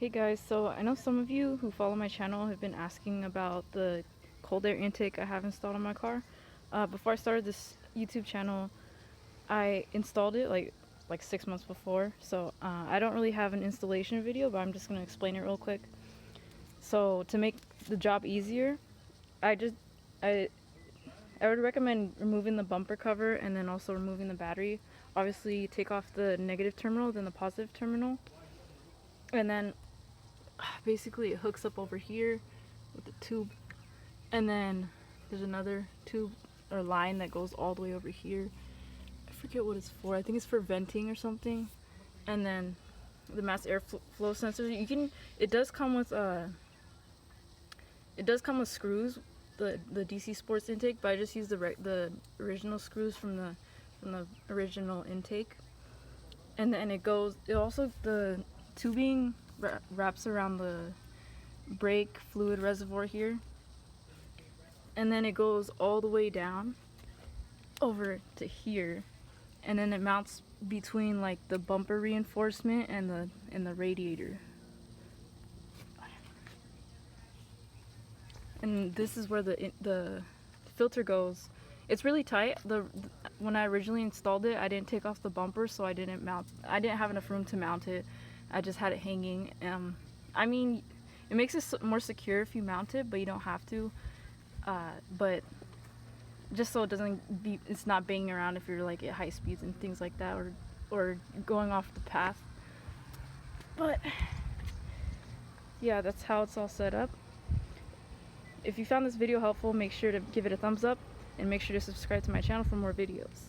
Hey guys, so I know some of you who follow my channel have been asking about the cold air intake I have installed on my car. Before I started this YouTube channel, I installed it like 6 months before, so I don't really have an installation video, but I'm just going to explain it real quick. So to make the job easier, I would recommend removing the bumper cover and then also removing the battery. Obviously take off the negative terminal, then the positive terminal, and then basically it hooks up over here with the tube, and then there's another tube or line that goes all the way over here. I forget what it's for. I think it's for venting or something. And then the mass airflow sensor. It does come with screws, the DC Sports intake, but I just use the original screws from the original intake. And then the tubing wraps around the brake fluid reservoir here, and then it goes all the way down over to here, and then it mounts between like the bumper reinforcement and the radiator. And this is where the filter goes. It's really tight. When I originally installed it, I didn't take off the bumper, so I didn't have enough room to mount it. I just had it hanging. I mean, it makes it more secure if you mount it, but you don't have to. But just so it's not banging around if you're like at high speeds and things like that, or going off the path. But yeah, that's how it's all set up. If you found this video helpful, make sure to give it a thumbs up and make sure to subscribe to my channel for more videos.